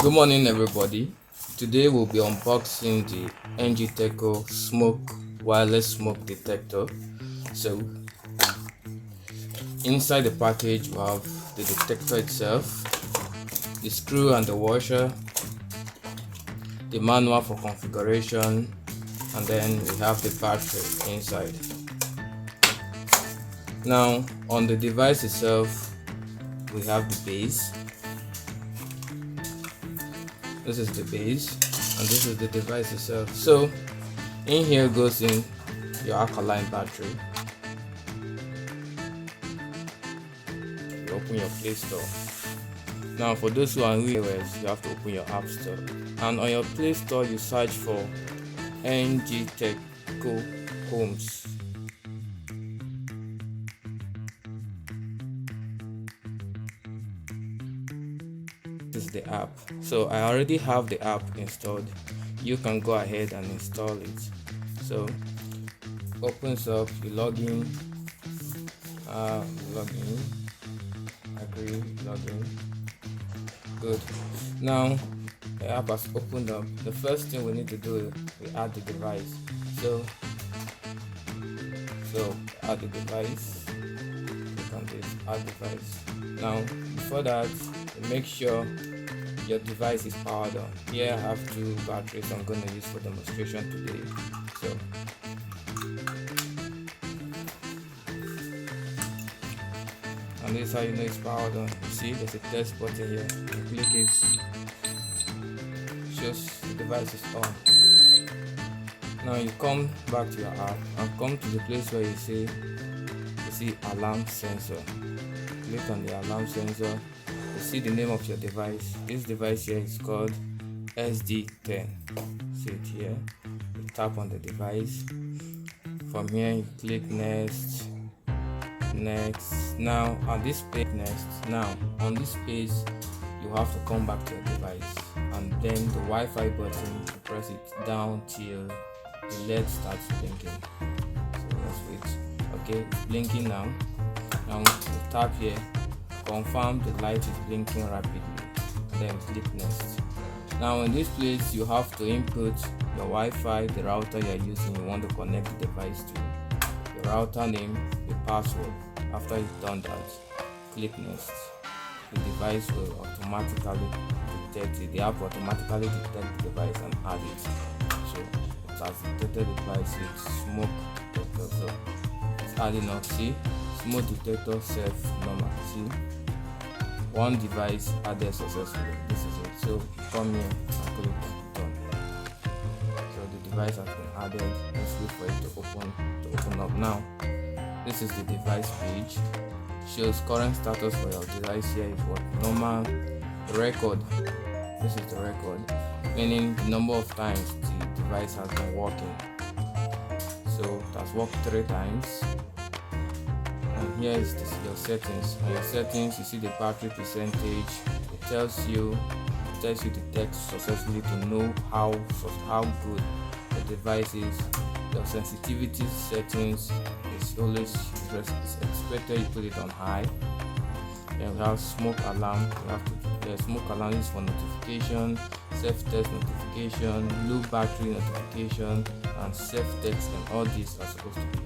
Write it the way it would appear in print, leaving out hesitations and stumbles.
Good morning, everybody. Today we'll be unboxing the NGTeco wireless smoke detector. So inside the package we have the detector itself, the screw and the washer, the manual for configuration, and then we have the battery inside. Now on the device itself we have the base. This is the base and this is the device itself. So in here goes in your alkaline battery. You open your Play Store. Now for those who are new users, you have to open your App Store, and on your Play Store you search for NGTeco Homes. This is the app. So I already have the app installed. You can go ahead and install it. So opens up, you log in, agree, login. Good. Now the app has opened up. The first thing we need to do is we add the device. So add the device. Click on this, add device. Now before that, make sure your device is powered on. Here I have two batteries I'm going to use for demonstration today. So and this is how you know it's powered on. You see there's a test button here. You click it, shows the device is on. Now you come back to your app and come to the place where you see alarm sensor. Click on the alarm sensor. You see the name of your device. This device here is called SD10. See it here. You tap on the device. From here you click next. Now on this page, on this page you have to come back to your device, and then the Wi-Fi button, you press it down till the LED starts blinking. So let's wait. Okay, it's blinking now. Now we tap here, confirm the light is blinking rapidly, and then click next. Now in this place you have to input your Wi-Fi, the router you are using, you want to connect the device to, your router name, the password. After you've done that, click next. The device will automatically detect it. The app will automatically detect the device and add it. So it has detected the device with smoke detector. So it's adding up. See, smoke detector self normal. See, one device added successfully. This is it. So come here and click done. So the device has been added. Let's wait for it to open up now. This is the device page. Shows current status for your device. Here is what normal. The record. This is the record, meaning the number of times the device has been working. So it has worked 3 times. And here is your settings. On your settings, you see the battery percentage. It tells you the text successfully to know how good the device is. Your sensitivity settings is always expected you put it on high. Then we have smoke alarm. Smoke alarm is for notification, self-test notification, low battery notification, and self-text, and all these are supposed to be